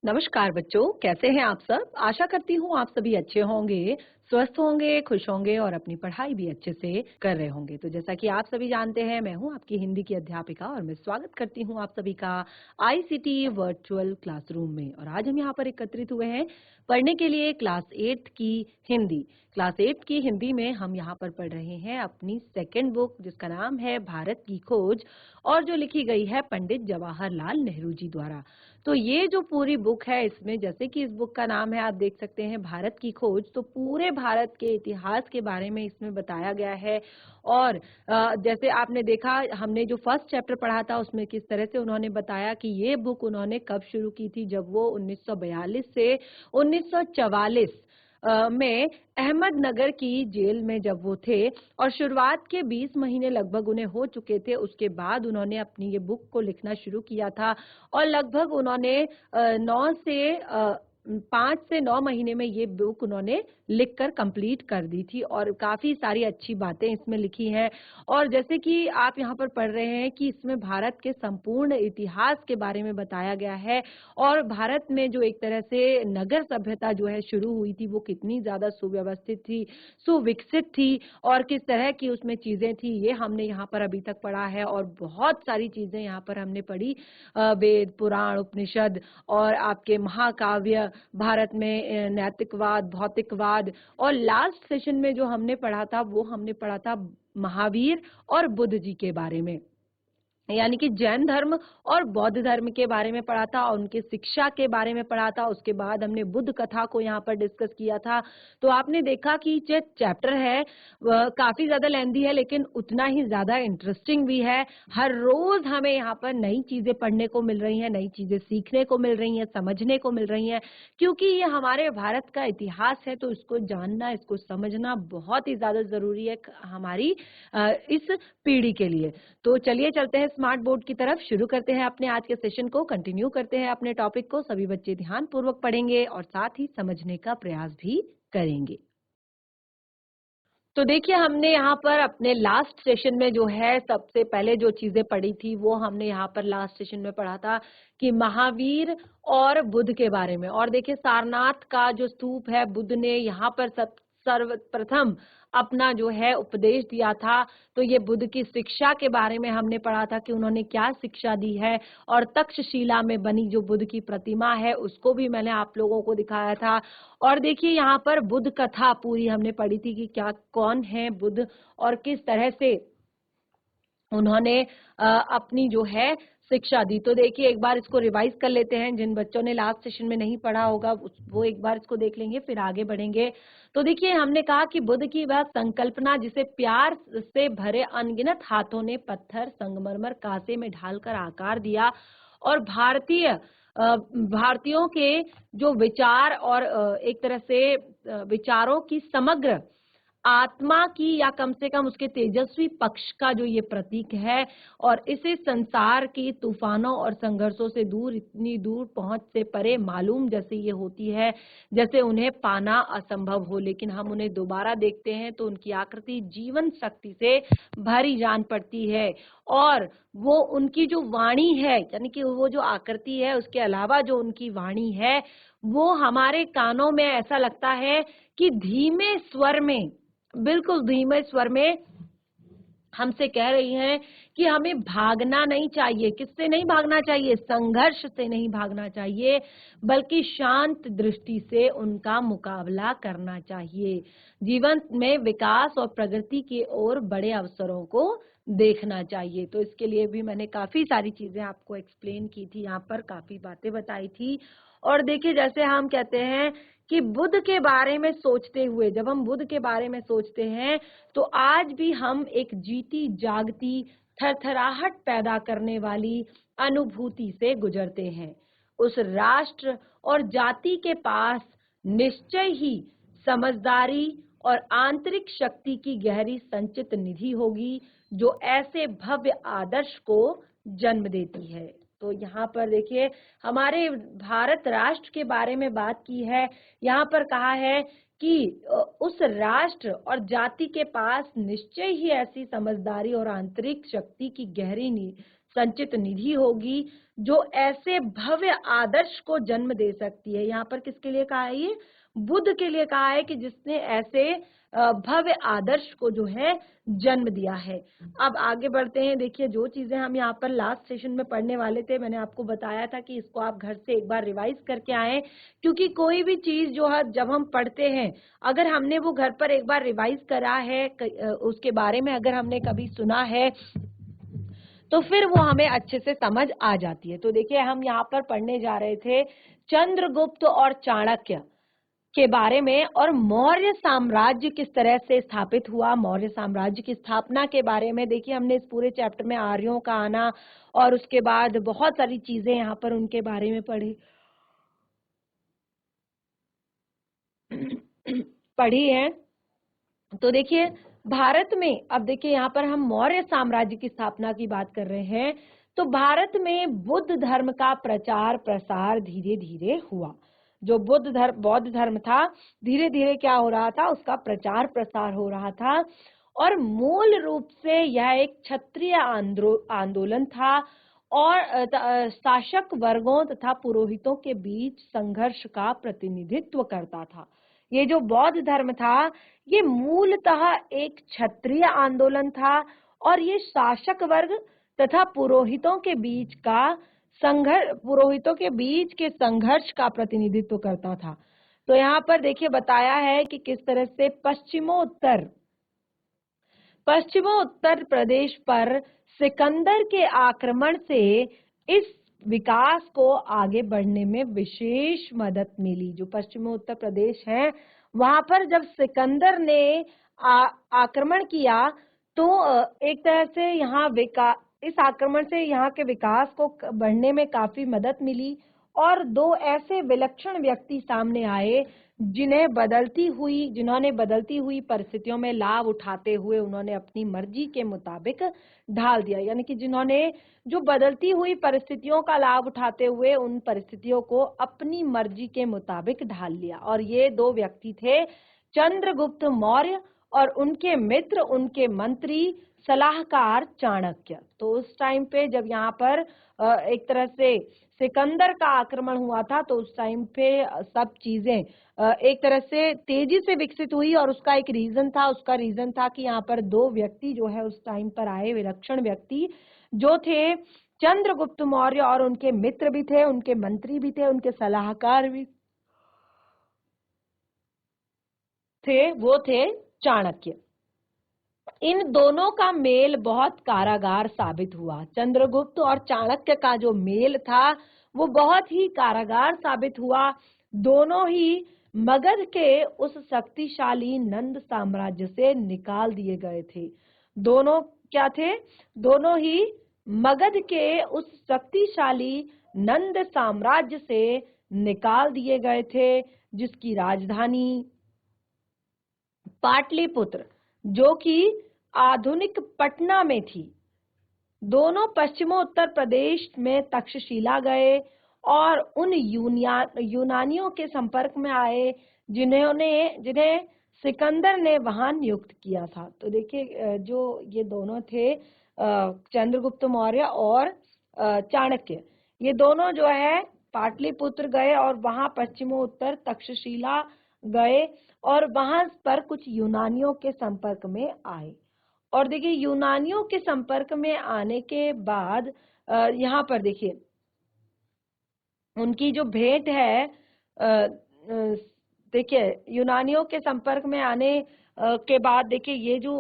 नमस्कार बच्चों, कैसे हैं आप सब? आशा करती हूँ आप सभी अच्छे होंगे, स्वस्थ होंगे, खुश होंगे और अपनी पढ़ाई भी अच्छे से कर रहे होंगे। तो जैसा कि आप सभी जानते हैं, मैं हूँ आपकी हिंदी की अध्यापिका और मैं स्वागत करती हूँ आप सभी का आईसीटी वर्चुअल क्लासरूम में। और आज हम यहाँ पर एकत्रित हुए हैं पढ़ने के लिए क्लास 8 की हिंदी। क्लास 8 की हिंदी में हम यहाँ पर पढ़ रहे हैं अपनी सेकेंड बुक, जिसका नाम है भारत की खोज और जो लिखी गई है पंडित जवाहरलाल नेहरू जी द्वारा। तो ये जो पूरी बुक है, इसमें जैसे कि इस बुक का नाम है, आप देख सकते हैं भारत की खोज, तो पूरे भारत के इतिहास के बारे में इसमें बताया गया है। और जैसे आपने देखा, हमने जो फर्स्ट चैप्टर पढ़ा था उसमें किस तरह से उन्होंने बताया कि ये बुक उन्होंने कब शुरू की थी, जब वो 1942 से 1944 में अहमदनगर की जेल में जब वो थे। और शुरुआत के 20 महीने लगभग उन्हें हो चुके थे, उसके बाद उन्होंने अपनी ये बुक को लिखना शुरू किया था। और लगभग उन्होंने 5 से 9 महीने में ये बुक उन्होंने लिखकर कंप्लीट कर दी थी और काफी सारी अच्छी बातें इसमें लिखी हैं। और जैसे कि आप यहाँ पर पढ़ रहे हैं कि इसमें भारत के संपूर्ण इतिहास के बारे में बताया गया है और भारत में जो एक तरह से नगर सभ्यता जो है शुरू हुई थी, वो कितनी ज्यादा सुव्यवस्थित थी, सुविकसित थी और किस तरह की उसमें चीजें थी, ये हमने यहाँ पर अभी तक पढ़ा है। और बहुत सारी चीजें यहाँ पर हमने पढ़ी, वेद, पुराण, उपनिषद और आपके महाकाव्य, भारत में नैतिकवाद, भौतिकवाद। और लास्ट सेशन में जो हमने पढ़ा था, वो हमने पढ़ा था महावीर और बुद्ध जी के बारे में, यानी कि जैन धर्म और बौद्ध धर्म के बारे में पढ़ा था और उनकी शिक्षा के बारे में पढ़ा था। उसके बाद हमने बुद्ध कथा को यहाँ पर डिस्कस किया था। तो आपने देखा कि जो चैप्टर है वह काफी ज्यादा लेंथी है, लेकिन उतना ही ज्यादा इंटरेस्टिंग भी है। हर रोज हमें यहाँ पर नई चीजें पढ़ने को मिल रही हैं, नई चीजें सीखने को मिल रही हैं, समझने को मिल रही हैं, क्योंकि ये हमारे भारत का इतिहास है। तो इसको जानना, इसको समझना बहुत ही ज्यादा जरूरी है हमारी इस पीढ़ी के लिए। तो चलिए चलते हैं स्मार्ट बोर्ड की तरफ, शुरू करते हैं अपने आज के सेशन को, कंटिन्यू करते हैं अपने टॉपिक को। सभी बच्चे ध्यान पूर्वक पढ़ेंगे और साथ ही समझने का प्रयास भी करेंगे। तो देखिए, हमने यहाँ पर अपने लास्ट सेशन में जो है सबसे पहले जो चीजें पढ़ी थी, वो हमने यहाँ पर लास्ट सेशन में पढ़ा था कि महावीर और बुद्ध के बारे में। और देखिए, सारनाथ का जो स्तूप है, बुद्ध ने यहाँ पर सर्वप्रथम अपना जो है उपदेश दिया था। तो ये बुद्ध की शिक्षा के बारे में हमने पढ़ा था कि उन्होंने क्या शिक्षा दी है। और तक्षशिला में बनी जो बुद्ध की प्रतिमा है, उसको भी मैंने आप लोगों को दिखाया था। और देखिए, यहाँ पर बुद्ध कथा पूरी हमने पढ़ी थी कि क्या, कौन है बुद्ध और किस तरह से उन्होंने अपनी जो है शिक्षा दी। तो देखिए, एक बार इसको रिवाइज कर लेते हैं, जिन बच्चों ने लास्ट सेशन में नहीं पढ़ा होगा वो एक बार इसको देख लेंगे, फिर आगे बढ़ेंगे। तो देखिए, हमने कहा कि बुद्ध की वह संकल्पना जिसे प्यार से भरे अनगिनत हाथों ने पत्थर, संगमरमर, कांसे में ढालकर आकार दिया और भारतीयों के जो विचार और एक तरह से विचारों की समग्र आत्मा की, या कम से कम उसके तेजस्वी पक्ष का जो ये प्रतीक है। और इसे संसार की तूफानों और संघर्षों से दूर, इतनी दूर पहुंच से परे मालूम जैसे ये होती है, जैसे उन्हें पाना असंभव हो, लेकिन हम उन्हें दोबारा देखते हैं तो उनकी आकृति जीवन शक्ति से भरी जान पड़ती है। और वो उनकी जो वाणी है, यानी कि वो जो आकृति है, उसके अलावा जो उनकी वाणी है, वो हमारे कानों में ऐसा लगता है कि धीमे स्वर में, बिल्कुल धीमे स्वर में हमसे कह रही हैं कि हमें भागना नहीं चाहिए। किससे नहीं भागना चाहिए? संघर्ष से नहीं भागना चाहिए, बल्कि शांत दृष्टि से उनका मुकाबला करना चाहिए। जीवन में विकास और प्रगति की ओर बड़े अवसरों को देखना चाहिए। तो इसके लिए भी मैंने काफी सारी चीजें आपको एक्सप्लेन की थी, यहाँ पर काफी बातें बताई थी। और देखिए, जैसे हम कहते हैं कि बुद्ध के बारे में सोचते हुए, जब हम बुद्ध के बारे में सोचते हैं, तो आज भी हम एक जीती जागती, थरथराहट पैदा करने वाली अनुभूति से गुजरते हैं। उस राष्ट्र और जाति के पास निश्चय ही समझदारी और आंतरिक शक्ति की गहरी संचित निधि होगी, जो ऐसे भव्य आदर्श को जन्म देती है। तो यहाँ पर देखिए, हमारे भारत राष्ट्र के बारे में बात की है। यहाँ पर कहा है कि उस राष्ट्र और जाति के पास निश्चय ही ऐसी समझदारी और आंतरिक शक्ति की गहरी संचित निधि होगी जो ऐसे भव्य आदर्श को जन्म दे सकती है। यहाँ पर किसके लिए कहा है? ये बुद्ध के लिए कहा है कि जिसने ऐसे भव्य आदर्श को जो है जन्म दिया है। अब आगे बढ़ते हैं। देखिए, जो चीजें हम यहाँ पर लास्ट सेशन में पढ़ने वाले थे, मैंने आपको बताया था कि इसको आप घर से एक बार रिवाइज करके आए, क्योंकि कोई भी चीज जो है जब हम पढ़ते हैं, अगर हमने वो घर पर एक बार रिवाइज करा है, उसके बारे में अगर हमने कभी सुना है, तो फिर वो हमें अच्छे से समझ आ जाती है। तो देखिए, हम यहाँ पर पढ़ने जा रहे थे चंद्रगुप्त और चाणक्य के बारे में, और मौर्य साम्राज्य किस तरह से स्थापित हुआ, मौर्य साम्राज्य की स्थापना के बारे में। देखिए, हमने इस पूरे चैप्टर में आर्यों का आना और उसके बाद बहुत सारी चीजें यहाँ पर उनके बारे में पढ़ी है। तो देखिए, भारत में, अब देखिए यहाँ पर हम मौर्य साम्राज्य की स्थापना की बात कर रहे हैं, तो भारत में बुद्ध धर्म का प्रचार प्रसार धीरे धीरे हुआ। जो बौद्ध धर्म था, धीरे धीरे क्या हो रहा था, उसका प्रचार प्रसार हो रहा था। और मूल रूप से यह एक क्षत्रिय आंदोलन था और शासक वर्गों तथा पुरोहितों के बीच संघर्ष का प्रतिनिधित्व करता था। ये जो बौद्ध धर्म था, ये मूलतः एक क्षत्रिय आंदोलन था और ये शासक वर्ग तथा पुरोहितों के बीच के संघर्ष का प्रतिनिधित्व करता था। तो यहाँ पर देखिए बताया है कि किस तरह से पश्चिमोत्तर प्रदेश पर सिकंदर के आक्रमण से इस विकास को आगे बढ़ने में विशेष मदद मिली। जो पश्चिमोत्तर प्रदेश है, वहां पर जब सिकंदर ने आक्रमण किया, तो एक तरह से इस आक्रमण से यहाँ के विकास को बढ़ने में काफी मदद मिली। और दो ऐसे विलक्षण व्यक्ति सामने आए जिन्होंने बदलती हुई परिस्थितियों में लाभ उठाते हुए उन्होंने अपनी मर्जी के मुताबिक ढाल दिया। यानी कि जिन्होंने जो बदलती हुई परिस्थितियों का लाभ उठाते हुए उन परिस्थितियों को अपनी मर्जी के मुताबिक ढाल लिया। और ये दो व्यक्ति थे चंद्रगुप्त मौर्य और उनके मित्र, उनके मंत्री, सलाहकार चाणक्य। तो उस टाइम पे जब यहाँ पर एक तरह से सिकंदर का आक्रमण हुआ था, तो उस टाइम पे सब चीजें एक तरह से तेजी से विकसित हुई। और उसका एक रीजन था कि यहाँ पर दो व्यक्ति जो है उस टाइम पर आए, विलक्षण व्यक्ति जो थे चंद्रगुप्त मौर्य, और उनके मित्र भी थे, उनके मंत्री भी थे, उनके सलाहकार भी थे, वो थे चाणक्य। इन दोनों का मेल बहुत कारागार साबित हुआ। चंद्रगुप्त और चाणक्य का जो मेल था वो बहुत ही कारागार साबित हुआ। दोनों ही मगध के उस शक्तिशाली नंद साम्राज्य से निकाल दिए गए थे। दोनों क्या थे? दोनों ही मगध के उस शक्तिशाली नंद साम्राज्य से निकाल दिए गए थे, जिसकी राजधानी पाटलिपुत्र, जो कि आधुनिक पटना में थी। दोनों पश्चिमोत्तर प्रदेश में तक्षशिला गए और उन यूनानियों के संपर्क में आए जिन्हें सिकंदर ने वहां नियुक्त किया था। तो देखिए, जो ये दोनों थे चंद्रगुप्त मौर्य और चाणक्य, ये दोनों जो है पाटलिपुत्र गए और वहां पश्चिमोत्तर तक्षशिला गए और वहां पर कुछ यूनानियों के संपर्क में आए। और देखिए, यूनानियों के संपर्क में आने के बाद यहाँ पर देखिए उनकी जो भेंट है, देखिए यूनानियों के संपर्क में आने के बाद देखिए ये जो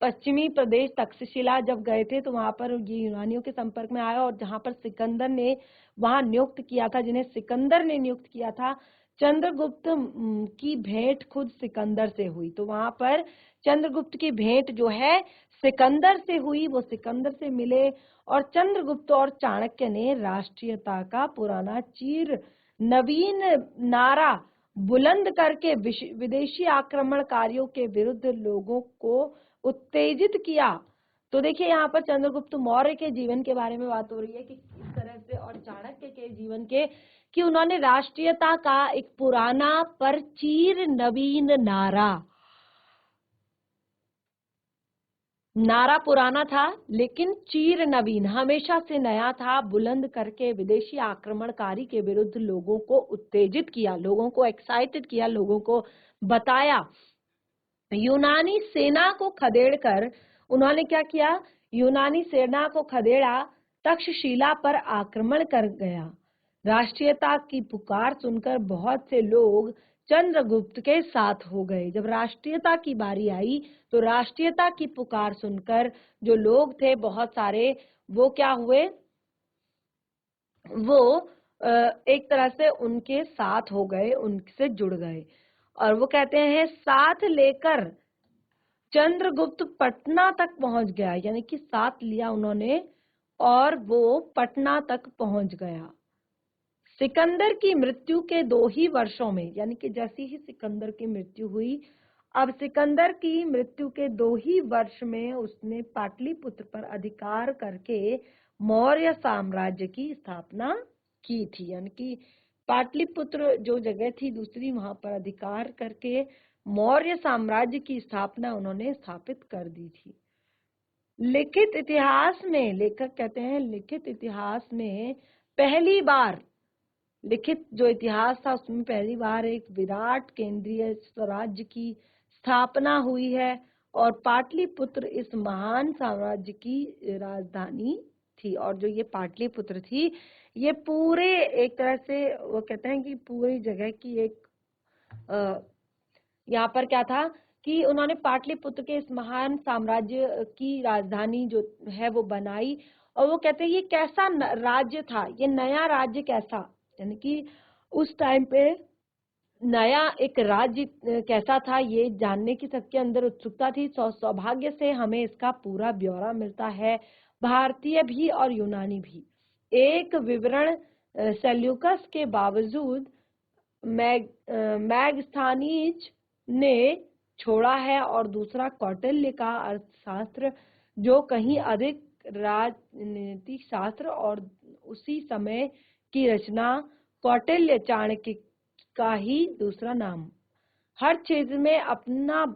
पश्चिमी प्रदेश तक्षशिला जब गए थे, तो वहां पर ये यूनानियों के संपर्क में आया और जहां पर सिकंदर ने वहां नियुक्त किया था, जिन्हें सिकंदर ने नियुक्त किया था, चंद्रगुप्त की भेंट खुद सिकंदर से हुई। तो वहां पर चंद्रगुप्त की भेंट जो है सिकंदर से हुई, वो सिकंदर से मिले और चंद्रगुप्त और चाणक्य ने राष्ट्रीयता का पुराना चीर नवीन नारा बुलंद करके विदेशी आक्रमणकारियों के विरुद्ध लोगों को उत्तेजित किया। तो देखिए, यहाँ पर चंद्रगुप्त मौर्य के जीवन के बारे में बात हो रही है कि किस तरह से, और चाणक्य के जीवन के, कि उन्होंने राष्ट्रीयता का एक पुराना पर चीर नवीन नारा नारा पुराना था लेकिन चीर नवीन, हमेशा से नया था। बुलंद करके विदेशी आक्रमणकारी के विरुद्ध लोगों को उत्तेजित किया, लोगों को एक्साइटेड किया, लोगों को बताया। यूनानी सेना को खदेड़कर उन्होंने क्या किया? यूनानी सेना को खदेड़ा, तक्षशिला पर आक्रमण कर गया। राष्ट्रीयता की पुकार सुनकर बहुत से लोग चंद्रगुप्त के साथ हो गए। जब राष्ट्रीयता की बारी आई तो राष्ट्रीयता की पुकार सुनकर जो लोग थे बहुत सारे, वो क्या हुए? वो एक तरह से उनके साथ हो गए, उनसे जुड़ गए। और वो कहते हैं साथ लेकर चंद्रगुप्त पटना तक पहुंच गया, यानी कि साथ लिया उन्होंने और वो पटना तक पहुंच गया। सिकंदर की मृत्यु के 2 ही वर्षों में, यानी कि जैसी ही सिकंदर की मृत्यु हुई, अब सिकंदर की मृत्यु के 2 ही वर्ष में उसने पाटलिपुत्र पर अधिकार करके मौर्य साम्राज्य की स्थापना की थी। यानी कि पाटलिपुत्र जो जगह थी दूसरी, वहां पर अधिकार करके मौर्य साम्राज्य की स्थापना उन्होंने स्थापित कर दी थी। लिखित इतिहास में, लेखक कहते हैं लिखित इतिहास में पहली बार, लिखित जो इतिहास था उसमें पहली बार एक विराट केंद्रीय स्वराज्य की स्थापना हुई है और पाटलिपुत्र इस महान साम्राज्य की राजधानी थी। और जो ये पाटलिपुत्र थी, ये पूरे एक तरह से वो कहते हैं कि पूरी जगह की एक यहाँ पर क्या था कि उन्होंने पाटलिपुत्र के इस महान साम्राज्य की राजधानी जो है वो बनाई। और वो कहते हैं ये कैसा राज्य था, ये नया राज्य कैसा, यानी कि उस टाइम पे नया एक राज्य कैसा था, ये जानने की सबके अंदर उत्सुकता थी। सौभाग्य से हमें इसका पूरा ब्यौरा मिलता है, भारतीय भी और यूनानी भी। एक विवरण सेल्यूकस के बावजूद मैगस्थानीज ने छोड़ा है और दूसरा कौटिल्य का अर्थशास्त्र, जो कहीं अधिक राजनीति शास्त्र और उसी समय की रचना, कौटिल्य चाणक्य का ही दूसरा नाम। हर चीज में अपना,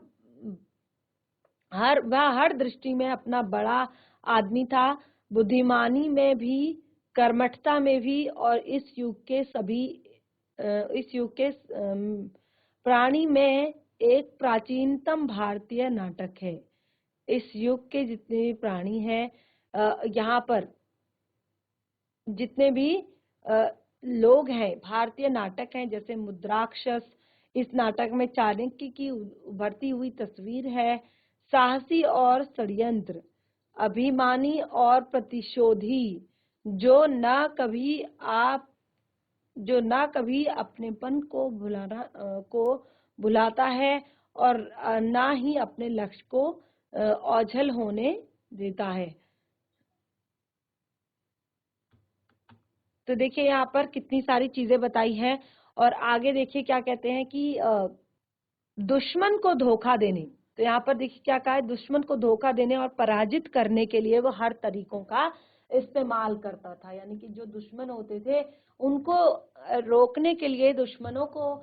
हर दृष्टि में अपना बड़ा आदमी था, बुद्धिमानी में भी, कर्मठता में भी। और इस युग के प्राणी में एक प्राचीनतम भारतीय नाटक है। इस युग के जितने भी प्राणी हैं, यहाँ पर जितने भी लोग हैं, भारतीय नाटक हैं। जैसे मुद्राक्षस, इस नाटक में चाणक्य की उभरती हुई तस्वीर है। साहसी और षड्यंत्र, अभिमानी और प्रतिशोधी, जो न कभी अपनेपन को भुलाता है और ना ही अपने लक्ष्य को ओझल होने देता है। तो देखिए यहाँ पर कितनी सारी चीजें बताई हैं। और आगे देखिए क्या कहते हैं कि दुश्मन को धोखा देने, तो यहाँ पर देखिए क्या कहा है, दुश्मन को धोखा देने और पराजित करने के लिए वो हर तरीकों का इस्तेमाल करता था। यानी कि जो दुश्मन होते थे उनको रोकने के लिए, दुश्मनों को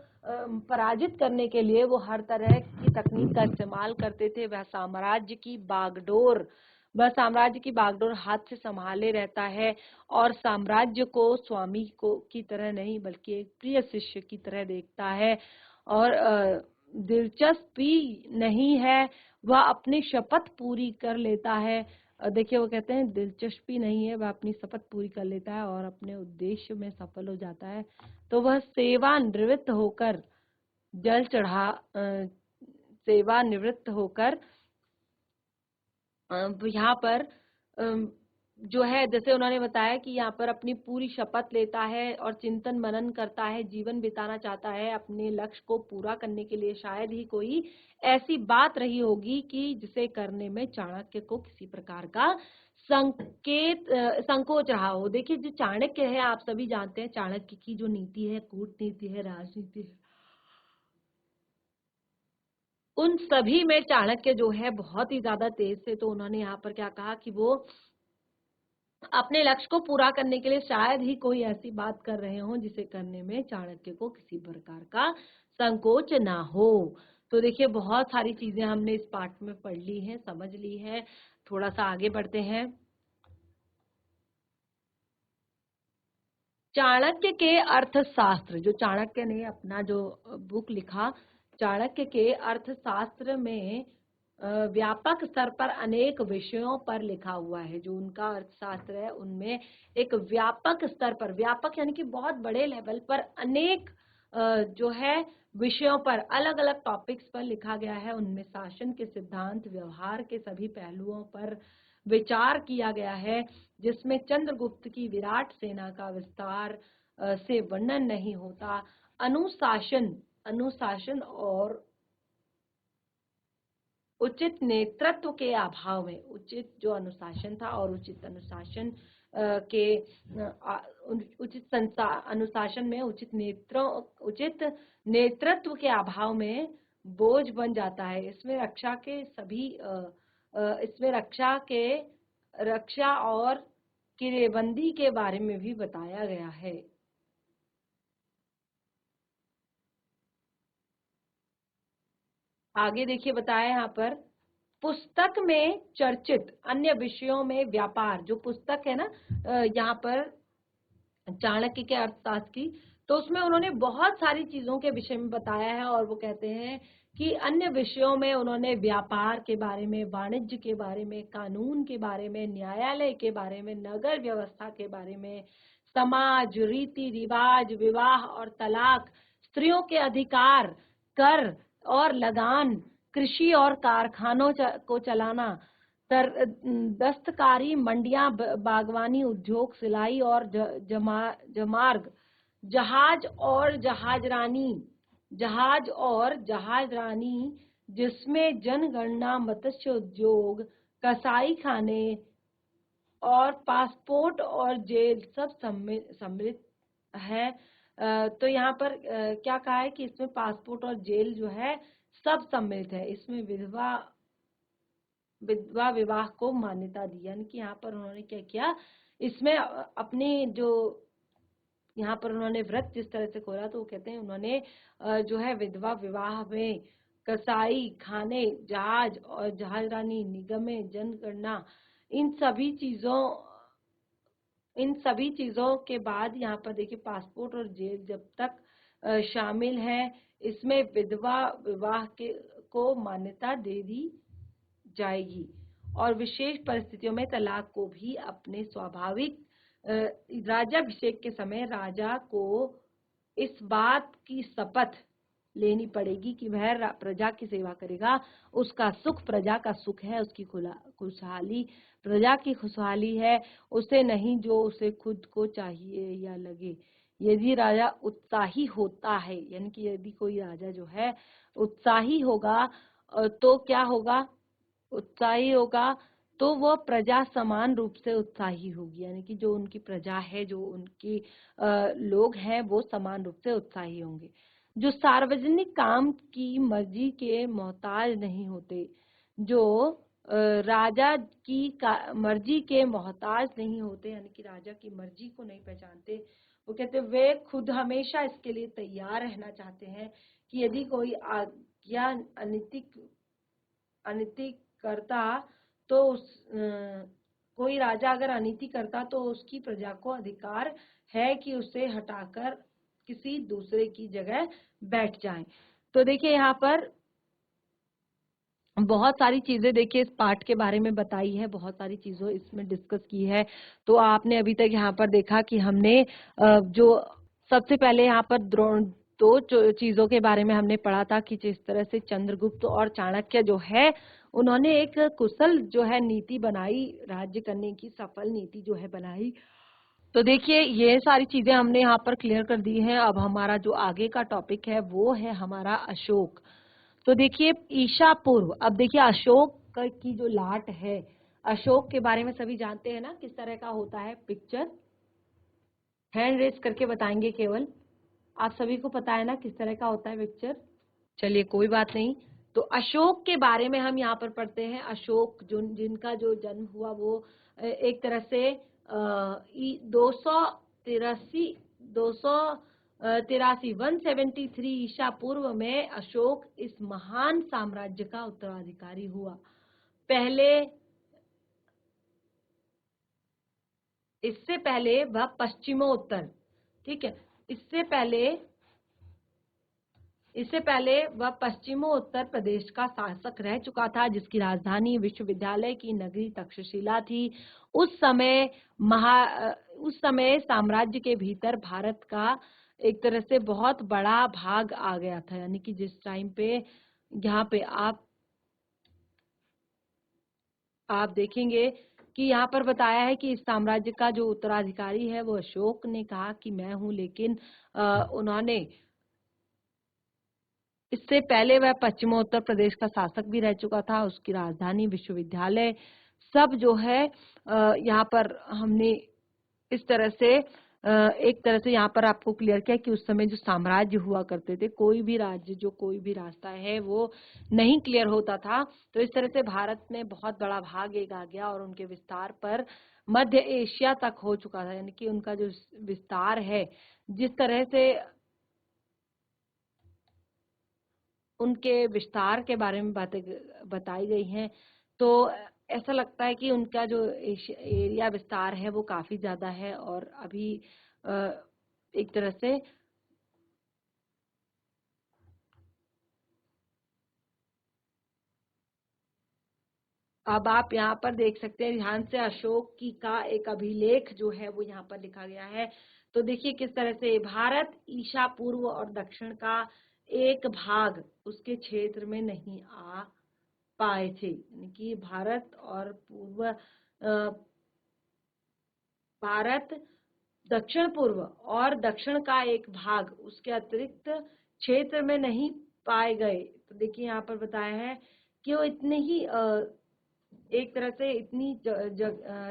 पराजित करने के लिए वो हर तरह की तकनीक का इस्तेमाल करते थे। वह साम्राज्य की बागडोर हाथ से संभाले रहता है और साम्राज्य को स्वामी को की तरह नहीं बल्कि एक प्रिय शिष्य की तरह देखता है। और दिलचस्पी नहीं है, वह अपनी शपथ पूरी कर लेता है। देखिए वो कहते हैं दिलचस्पी नहीं है, वह अपनी शपथ पूरी कर लेता है और अपने उद्देश्य में सफल हो जाता है। तो वह सेवानिवृत्त होकर यहाँ पर जो है, जैसे उन्होंने बताया कि यहाँ पर अपनी पूरी शपथ लेता है और चिंतन मनन करता है, जीवन बिताना चाहता है। अपने लक्ष्य को पूरा करने के लिए शायद ही कोई ऐसी बात रही होगी कि जिसे करने में चाणक्य को किसी प्रकार का संकोच रहा हो। देखिए जो चाणक्य है, आप सभी जानते हैं चाणक्य की जो नीति है, कूटनीति है, राजनीति है, उन सभी में चाणक्य जो है बहुत ही ज्यादा तेज थे। तो उन्होंने यहाँ पर क्या कहा कि वो अपने लक्ष्य को पूरा करने के लिए शायद ही कोई ऐसी बात कर रहे हो जिसे करने में चाणक्य को किसी प्रकार का संकोच ना हो। तो देखिए बहुत सारी चीजें हमने इस पाठ में पढ़ ली हैं, समझ ली है। थोड़ा सा आगे बढ़ते हैं। चाणक्य के अर्थशास्त्र, जो चाणक्य ने अपना जो बुक लिखा, चाणक्य के अर्थशास्त्र में व्यापक स्तर पर अनेक विषयों पर लिखा हुआ है। जो उनका अर्थशास्त्र है उनमें एक व्यापक स्तर पर, व्यापक यानी कि बहुत बड़े लेवल पर, अनेक जो है विषयों पर, अलग अलग टॉपिक्स पर लिखा गया है। उनमें शासन के सिद्धांत, व्यवहार के सभी पहलुओं पर विचार किया गया है, जिसमें चंद्रगुप्त की विराट सेना का विस्तार से वर्णन नहीं होता। अनुशासन, अनुशासन और उचित नेतृत्व के अभाव में, उचित जो अनुशासन था और उचित अनुशासन के उचित अनुशासन में उचित नेतृत्व के अभाव में बोझ बन जाता है। इसमें रक्षा के सभी इसमें रक्षा और किरेबंदी के बारे में भी बताया गया है। आगे देखिए बताया यहाँ पर, पुस्तक में चर्चित अन्य विषयों में व्यापार, जो पुस्तक है ना यहाँ पर चाणक्य के अर्थशास्त्र की, तो उसमें उन्होंने बहुत सारी चीजों के विषय में बताया है। और वो कहते हैं कि अन्य विषयों में उन्होंने व्यापार के बारे में, वाणिज्य के बारे में, कानून के बारे में, न्यायालय के बारे में, नगर व्यवस्था के बारे में, समाज, रीति रिवाज, विवाह और तलाक, स्त्रियों के अधिकार, कर और लगान, कृषि और कारखानों को चलाना, दस्तकारी, मंडियां, बागवानी उद्योग, सिलाई और जमार्ग, जहाज और जहाजरानी, जिसमें जनगणना, मत्स्य उद्योग, कसाई खाने और पासपोर्ट और जेल सब सम्मिलित है। तो यहाँ पर क्या कहा है कि इसमें पासपोर्ट और जेल जो है सब सम्मिलित है। इसमें विधवा विवाह को मान्यता दी, यानी कि यहाँ पर उन्होंने क्या किया, इसमें अपनी जो यहाँ पर उन्होंने व्रत जिस तरह से खोला, तो वो कहते हैं उन्होंने जो है विधवा विवाह में कसाई खाने, जहाज और जहाजरानी, निगमे, जनगणना, इन सभी चीजों के बाद यहाँ पर देखिए पासपोर्ट और जेल जब तक शामिल है, इसमें विधवा विवाह को मान्यता दे दी जाएगी। और विशेष परिस्थितियों में तलाक को भी अपने स्वाभाविक राज्याभिषेक के समय राजा को इस बात की शपथ लेनी पड़ेगी कि वह प्रजा की सेवा करेगा। उसका सुख प्रजा का सुख है, उसकी खुशहाली प्रजा की खुशहाली है, उसे नहीं जो उसे खुद को चाहिए या लगे। यदि राजा उत्साही होता है, यानी कि यदि कोई राजा जो है उत्साही होगा, तो क्या होगा, उत्साही होगा तो वह प्रजा समान रूप से उत्साही होगी, यानी कि जो उनकी प्रजा है, जो उनकी लोग हैं, वो समान रूप से उत्साही होंगे। जो सार्वजनिक काम की मर्जी के मोहताज नहीं होते, जो राजा की मर्जी के मोहताज नहीं होते, यानी कि राजा की मर्जी को नहीं पहचानते, वो कहते वे खुद हमेशा इसके लिए तैयार रहना चाहते हैं कि यदि कोई आज्ञा अनिति करता तो कोई राजा अगर अनीति करता तो उसकी प्रजा को अधिकार है कि उसे हटाकर किसी दूसरे की जगह बैठ जाए। तो देखिए यहाँ पर बहुत सारी चीजें देखिए इस पाठ के बारे में बताई है, बहुत सारी चीजों इसमें डिस्कस की है। तो आपने अभी तक यहाँ पर देखा कि हमने जो सबसे पहले यहाँ पर दो चीजों के बारे में हमने पढ़ा था कि जिस तरह से चंद्रगुप्त और चाणक्य जो है उन्होंने एक कुशल जो है नीति बनाई, राज्य करने की सफल नीति जो है बनाई। तो देखिए ये सारी चीजें हमने यहाँ पर क्लियर कर दी हैं। अब हमारा जो आगे का टॉपिक है वो है हमारा अशोक। तो देखिए ईशा पूर्व, अब देखिए अशोक की जो लाट है, अशोक के बारे में सभी जानते हैं ना किस तरह का होता है पिक्चर, हैंड रेज करके बताएंगे केवल, आप सभी को पता है ना किस तरह का होता है पिक्चर। चलिए कोई बात नहीं। तो अशोक के बारे में हम यहाँ पर पढ़ते हैं। अशोक जो जिनका जो जन्म हुआ वो एक तरह से 283 83 173 ईसा पूर्व में अशोक इस महान साम्राज्य का उत्तराधिकारी हुआ। पहले इससे पहले वह पश्चिमोत्तर, ठीक है, इससे पहले वह पश्चिमोत्तर प्रदेश का शासक रह चुका था, जिसकी राजधानी विश्वविद्यालय की नगरी तक्षशिला थी। उस समय साम्राज्य के भीतर भारत का एक तरह से बहुत बड़ा भाग आ गया था, यानी कि जिस टाइम पे यहाँ पे आप देखेंगे कि यहाँ पर बताया है कि इस साम्राज्य का जो उत्तराधिकारी है वो अशोक ने कहा कि मैं हूं, लेकिन उन्होंने इससे पहले वह पश्चिमोत्तर प्रदेश का शासक भी रह चुका था। उसकी राजधानी विश्वविद्यालय सब जो है यहाँ पर हमने इस तरह से एक तरह से यहाँ पर आपको क्लियर किया कि उस समय जो साम्राज्य हुआ करते थे, कोई भी राज्य जो कोई भी रास्ता है वो नहीं क्लियर होता था। तो इस तरह से भारत में बहुत बड़ा भाग एक आ गया और उनके विस्तार पर मध्य एशिया तक हो चुका था, यानी कि उनका जो विस्तार है, जिस तरह से उनके विस्तार के बारे में बातें बताई गई हैं, तो ऐसा लगता है कि उनका जो एरिया विस्तार है वो काफी ज्यादा है। और अभी एक तरह से अब आप यहाँ पर देख सकते हैं ध्यान से, अशोक की का एक अभिलेख जो है वो यहाँ पर लिखा गया है। तो देखिए किस तरह से भारत ईसा पूर्व और दक्षिण का एक भाग उसके क्षेत्र में नहीं आ पाए थे, यानी कि भारत दक्षिण पूर्व और दक्षिण का एक भाग उसके अतिरिक्त क्षेत्र में नहीं पाए गए। तो देखिए यहाँ पर बताया है कि वो इतने ही एक तरह से इतनी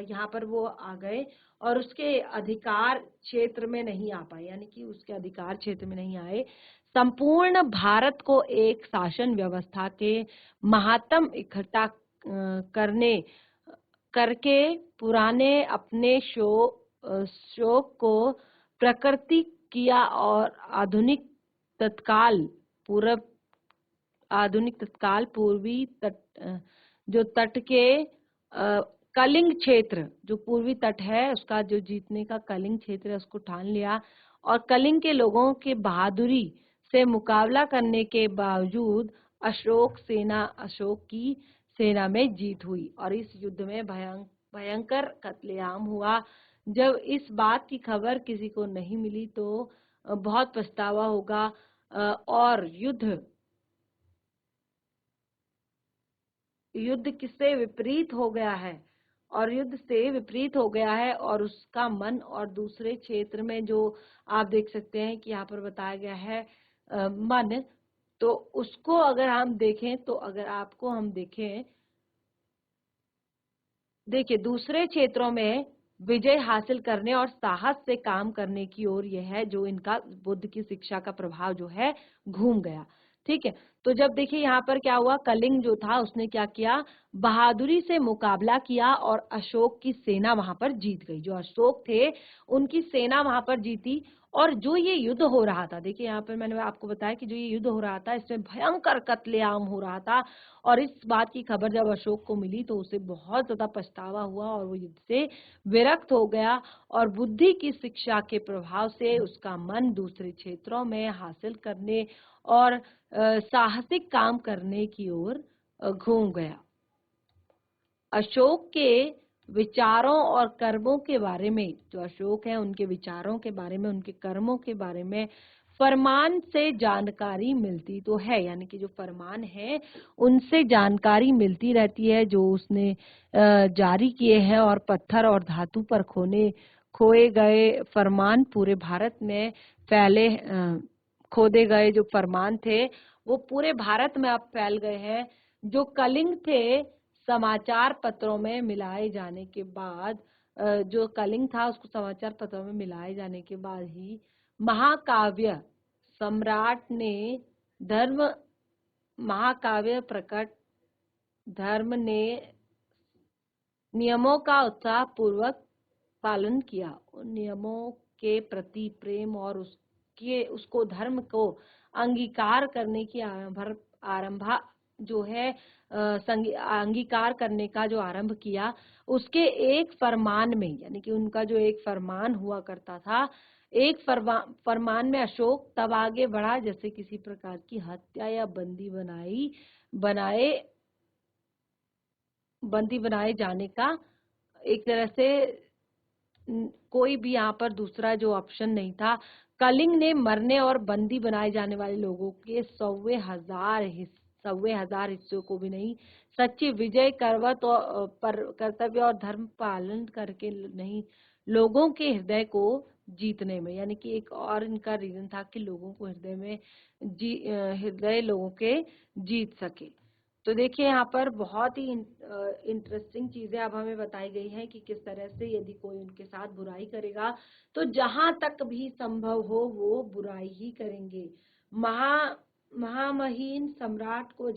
यहाँ पर वो आ गए और उसके अधिकार क्षेत्र में नहीं आ पाए, यानी कि उसके अधिकार क्षेत्र में नहीं आए। संपूर्ण भारत को एक शासन व्यवस्था के महात्म इकट्ठा करके पुराने अपने शोक को प्रकृति किया और आधुनिक तत्काल पूर्वी तट जो तट के कलिंग क्षेत्र, जो पूर्वी तट है उसका जो जीतने का कलिंग क्षेत्र है उसको ठान लिया और कलिंग के लोगों के बहादुरी से मुकाबला करने के बावजूद अशोक की सेना में जीत हुई और इस युद्ध में भयंकर कत्लेआम हुआ। जब इस बात की खबर किसी को नहीं मिली तो बहुत पछतावा होगा। और युद्ध किससे विपरीत हो गया है, और युद्ध से विपरीत हो गया है और उसका मन और दूसरे क्षेत्र में जो आप देख सकते हैं कि यहाँ पर बताया गया है मन, तो उसको अगर हम देखें तो अगर आपको हम देखें, देखिए दूसरे क्षेत्रों में विजय हासिल करने और साहस से काम करने की ओर यह है जो इनका बुद्ध की शिक्षा का प्रभाव जो है घूम गया। ठीक है, तो जब देखिए यहाँ पर क्या हुआ, कलिंग जो था उसने क्या किया, बहादुरी से मुकाबला किया और अशोक की सेना वहां पर जीत गई। जो अशोक थे उनकी सेना वहां पर जीती और जो ये युद्ध हो रहा था, देखिए यहाँ पर मैंने आपको बताया कि जो ये युद्ध हो रहा था इसमें भयंकर कत्लेआम हो रहा था और इस बात की खबर जब अशोक को मिली तो उसे बहुत ज्यादा पछतावा हुआ और वो युद्ध से विरक्त हो गया और बुद्धि की शिक्षा के प्रभाव से उसका मन दूसरे क्षेत्रों में हासिल करने और साहसिक काम करने की ओर घूम गया। अशोक के विचारों और कर्मों के बारे में, जो अशोक है उनके विचारों के बारे में, उनके कर्मों के बारे में फरमान से जानकारी मिलती तो है, यानी कि जो फरमान है उनसे जानकारी मिलती रहती है जो उसने जारी किए हैं। और पत्थर और धातु पर खोए गए फरमान पूरे भारत में फैले, खोदे गए जो फरमान थे वो पूरे भारत में अब फैल गए हैं। जो कलिंग थे समाचार पत्रों में मिलाए जाने के बाद, जो कलिंग था उसको समाचार पत्रों में मिलाए जाने के बाद ही महाकाव्य सम्राट ने धर्म महाकाव्य प्रकट धर्म ने नियमों का उत्साह पूर्वक पालन किया। उन नियमों के प्रति प्रेम और उसके उसको धर्म को अंगीकार करने की आरंभा जो है अंगीकार करने का जो आरंभ किया, उसके एक फरमान में, यानी कि उनका जो एक फरमान हुआ करता था, एक फरमान में अशोक तब आगे बढ़ा जैसे किसी प्रकार की हत्या या बंदी बनाए जाने का एक तरह से कोई भी यहाँ पर दूसरा जो ऑप्शन नहीं था। कलिंग ने मरने और बंदी बनाए जाने वाले लोगों के 100,000 हिस्सों को भी नहीं, सच्ची विजय करवत और पर कर्तव्य और धर्म पालन करके नहीं, लोगों के हृदय को जीतने में, यानी कि एक और इनका रीजन था कि लोगों को हृदय लोगों के जीत सके। तो देखिए यहाँ पर बहुत ही इंटरेस्टिंग चीजें अब हमें बताई गई हैं कि किस तरह से यदि कोई उनके साथ बुराई करेगा तो जहां तक भी संभव हो वो बुराई ही करेंगे। महामहीन सम्राट को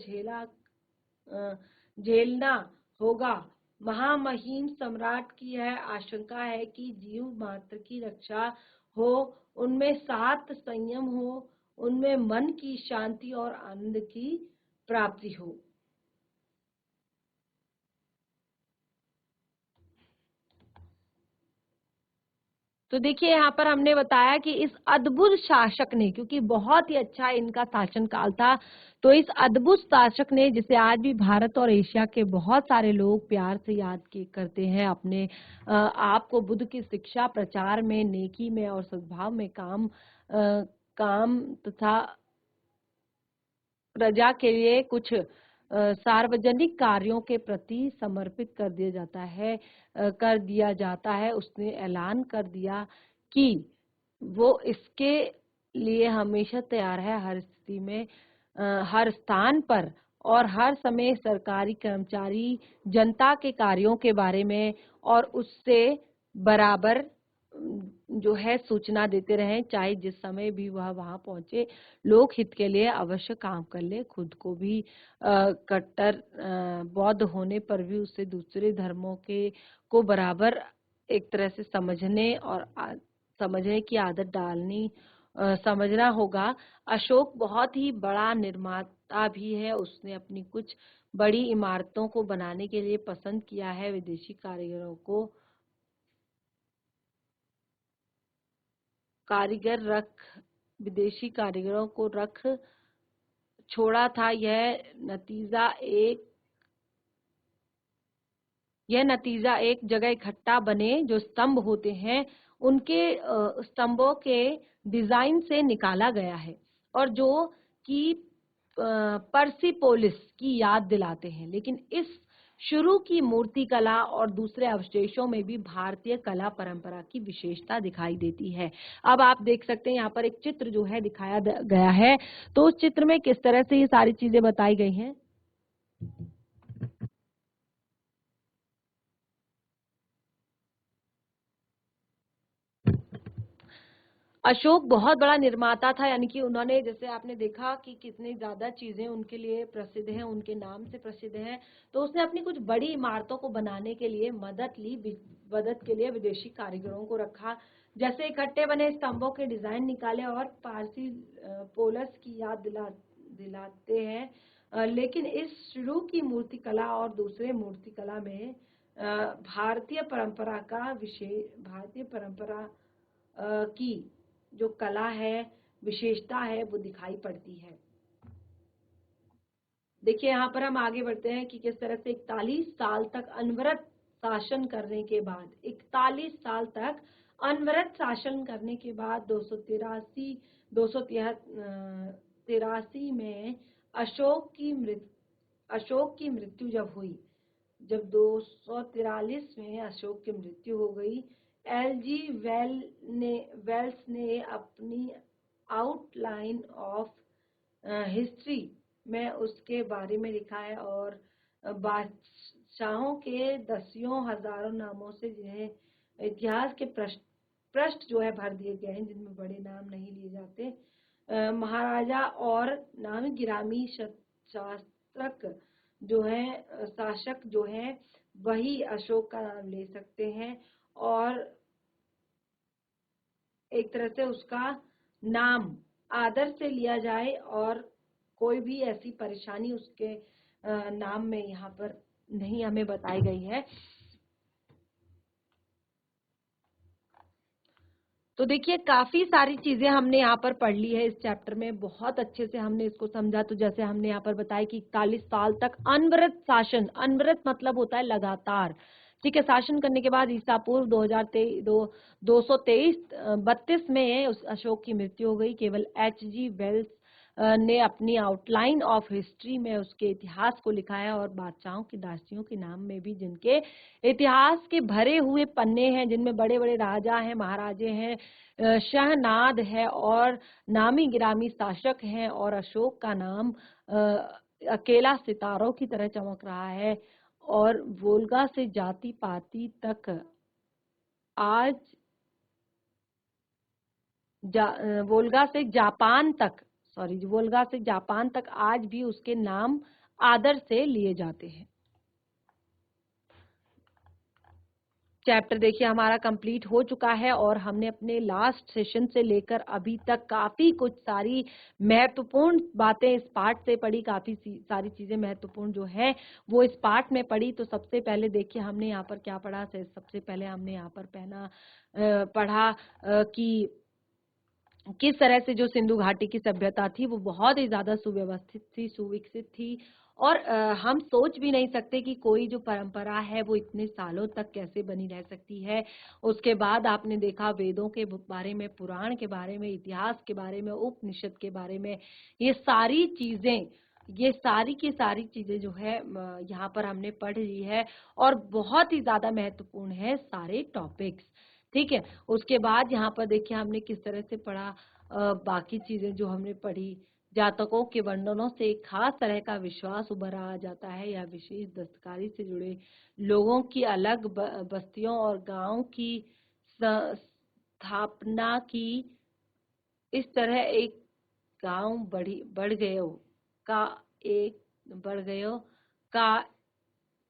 झेलना होगा। महामहीन सम्राट की यह आशंका है कि जीव मात्र की रक्षा हो, उनमें सात संयम हो, उनमें मन की शांति और आनंद की प्राप्ति हो। तो देखिए यहाँ पर हमने बताया कि इस अद्भुत शासक ने, क्योंकि बहुत ही अच्छा इनका शासन काल था, तो इस अद्भुत शासक ने, जिसे आज भी भारत और एशिया के बहुत सारे लोग प्यार से याद करते हैं, अपने आप को बुद्ध की शिक्षा प्रचार में, नेकी में और सद्भाव में काम तथा प्रजा के लिए कुछ सार्वजनिक कार्यों के प्रति समर्पित कर दिया जाता है। उसने ऐलान कर दिया कि वो इसके लिए हमेशा तैयार है, हर स्थिति में, हर स्थान पर और हर समय सरकारी कर्मचारी जनता के कार्यों के बारे में और उससे बराबर जो है सूचना देते रहें, चाहे जिस समय भी वह वहां पहुंचे, लोक हित के लिए अवश्य काम कर ले। खुद को भी कट्टर बौद्ध होने पर भी उसे दूसरे धर्मों के को बराबर एक तरह से समझने और समझने की आदत समझना होगा। अशोक बहुत ही बड़ा निर्माता भी है। उसने अपनी कुछ बड़ी इमारतों को बनाने के लिए पसंद किया है विदेशी कारीगरों को रख छोड़ा था। यह नतीजा एक जगह इकट्ठा बने जो स्तंभ होते हैं, उनके स्तंभों के डिजाइन से निकाला गया है और जो कि पर्सिपोलिस की याद दिलाते हैं। लेकिन इस शुरू की मूर्ति कला और दूसरे अवशेषों में भी भारतीय कला परंपरा की विशेषता दिखाई देती है। अब आप देख सकते हैं यहाँ पर एक चित्र जो है दिखाया गया है, तो उस चित्र में किस तरह से ये सारी चीजें बताई गई हैं। अशोक बहुत बड़ा निर्माता था, यानी कि उन्होंने, जैसे आपने देखा कि कितनी ज्यादा चीजें उनके लिए प्रसिद्ध हैं, उनके नाम से प्रसिद्ध हैं, तो उसने अपनी कुछ बड़ी इमारतों को बनाने के लिए मदद के लिए विदेशी कारीगरों को रखा। जैसे इकट्ठे बने स्तंभों के डिजाइन निकाले और पारसी पोलस की याद दिलाते हैं। लेकिन इस शुरू की मूर्तिकला और दूसरे मूर्तिकला में भारतीय परंपरा की जो कला है, विशेषता है, वो दिखाई पड़ती है। देखिए यहाँ पर हम आगे बढ़ते हैं कि किस तरह से 41 साल तक अनवरत शासन करने के बाद 283 में अशोक की मृत्यु जब हुई, जब 243 में अशोक की मृत्यु हो गई, एलजी वेल्स ने अपनी आउटलाइन ऑफ हिस्ट्री में उसके बारे में लिखा है और बादशाहों के दसियों हजारों नामों से जिन्हें इतिहास के पृष्ठ जो है भर दिए गए हैं, जिनमें बड़े नाम नहीं लिए जाते। महाराजा और नामी गिरामी शासक जो है वही अशोक का नाम ले सकते हैं और एक तरह से उसका नाम आदर से लिया जाए और कोई भी ऐसी परेशानी उसके नाम में यहाँ पर नहीं हमें बताई गई है। तो देखिए काफी सारी चीजें हमने यहाँ पर पढ़ ली है इस चैप्टर में, बहुत अच्छे से हमने इसको समझा। तो जैसे हमने यहाँ पर बताया कि 41 साल तक अनवरत शासन, अनवरत मतलब होता है लगातार, ठीक है, शासन करने के बाद ईसा पूर्व 223 में उस अशोक की मृत्यु हो गई। केवल H.G. वेल्स ने अपनी आउटलाइन ऑफ हिस्ट्री में उसके इतिहास को लिखा है, और बादशाहों की दासियों के नाम में भी जिनके इतिहास के भरे हुए पन्ने हैं, जिनमें बड़े बड़े राजा हैं, महाराजे हैं, शहनाद है और नामी गिरामी शासक हैं, और अशोक का नाम अकेला सितारों की तरह चमक रहा है। और वोल्गा से जाति पाति तक आज वोल्गा से जापान तक, वोल्गा से जापान तक आज भी उसके नाम आदर से लिए जाते हैं। चैप्टर देखिए हमारा कंप्लीट हो चुका है, और हमने अपने लास्ट सेशन से लेकर अभी तक काफी कुछ सारी महत्वपूर्ण बातें इस पार्ट से पढ़ी, काफी सारी चीजें महत्वपूर्ण जो है वो इस पार्ट में पढ़ी। तो सबसे पहले देखिए हमने यहाँ पर क्या पढ़ा, सबसे पहले हमने यहाँ पर पढ़ा कि किस तरह से जो सिंधु घाटी की सभ्यता थी वो बहुत ही ज्यादा सुव्यवस्थित थी, सुविकसित थी, और हम सोच भी नहीं सकते कि कोई जो परंपरा है वो इतने सालों तक कैसे बनी रह सकती है। उसके बाद आपने देखा वेदों के बारे में, पुराण के बारे में, इतिहास के बारे में, उपनिषद के बारे में, ये सारी चीजें, ये सारी की सारी चीजें जो है यहाँ पर हमने पढ़ ली है, और बहुत ही ज्यादा महत्वपूर्ण है सारे टॉपिक्स, ठीक है। उसके बाद यहाँ पर देखिए हमने किस तरह से पढ़ा, बाकी चीजें जो हमने पढ़ी, जातकों के वर्णनों से एक खास तरह का विश्वास उभर आ जाता है, या विशेष दस्तकारी से जुड़े लोगों की अलग बस्तियों और गांव की स्थापना की। इस तरह एक गांव बढ़ गयो का एक बढ़ गयो का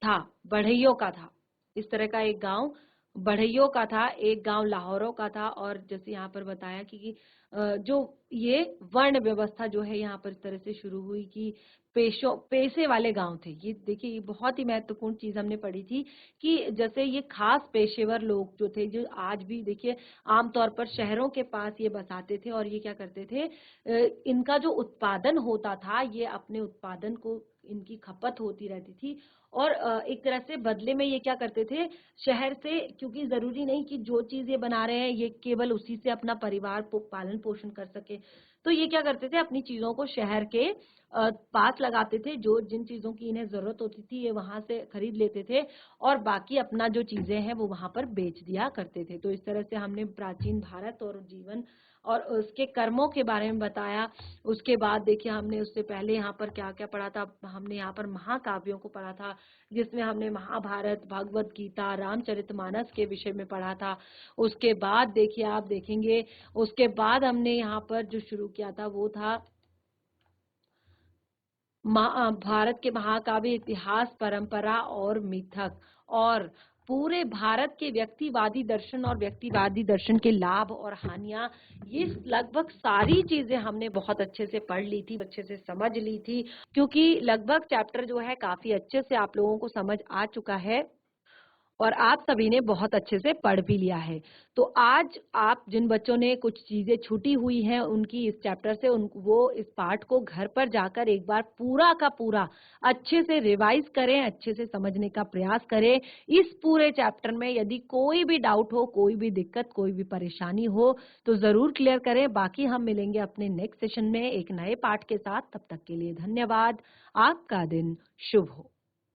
था, बढ़इयों का था, इस तरह का एक गांव बढ़इयों का था, एक गांव लाहौरों का था। और जैसे यहाँ पर बताया कि जो ये वर्ण व्यवस्था जो है यहाँ पर इस तरह से शुरू हुई कि पेशे वाले गांव थे। ये देखिए ये बहुत ही महत्वपूर्ण चीज हमने पढ़ी थी कि जैसे ये खास पेशेवर लोग जो थे, जो आज भी देखिए आमतौर पर शहरों के पास ये बसाते थे, और ये क्या करते थे, इनका जो उत्पादन होता था, ये अपने उत्पादन को, इनकी खपत होती रहती थी, और एक तरह से बदले में ये क्या करते थे, शहर से, क्योंकि जरूरी नहीं कि जो चीज ये बना रहे हैं ये केवल उसी से अपना परिवार पालन पोषण कर सके, तो ये क्या करते थे, अपनी चीजों को शहर के पास लगाते थे, जो जिन चीजों की इन्हें जरूरत होती थी ये वहां से खरीद लेते थे, और बाकी अपना जो चीजें हैं वो वहां पर बेच दिया करते थे। तो इस तरह से हमने प्राचीन भारत और जीवन और उसके कर्मों के बारे में बताया। उसके बाद देखिए हमने उससे पहले यहाँ पर क्या क्या पढ़ा था, हमने यहाँ पर महाकाव्यों को पढ़ा था, जिसमें हमने महाभारत, भगवत गीता, रामचरितमानस के विषय में पढ़ा था। उसके बाद देखिए आप देखेंगे, उसके बाद हमने यहाँ पर जो शुरू किया था वो था भारत के महाकाव्य, इतिहास, परंपरा और मिथक, और पूरे भारत के व्यक्तिवादी दर्शन और व्यक्तिवादी दर्शन के लाभ और हानियां, ये लगभग सारी चीजें हमने बहुत अच्छे से पढ़ ली थी, अच्छे से समझ ली थी, क्योंकि लगभग चैप्टर जो है काफी अच्छे से आप लोगों को समझ आ चुका है, और आप सभी ने बहुत अच्छे से पढ़ भी लिया है। तो आज आप जिन बच्चों ने कुछ चीजें छूटी हुई हैं उनकी इस चैप्टर से, वो इस पार्ट को घर पर जाकर एक बार पूरा का पूरा अच्छे से रिवाइज करें, अच्छे से समझने का प्रयास करें। इस पूरे चैप्टर में यदि कोई भी डाउट हो, कोई भी दिक्कत, कोई भी परेशानी हो तो जरूर क्लियर करें। बाकी हम मिलेंगे अपने नेक्स्ट सेशन में एक नए पार्ट के साथ। तब तक के लिए धन्यवाद। आपका दिन शुभ हो।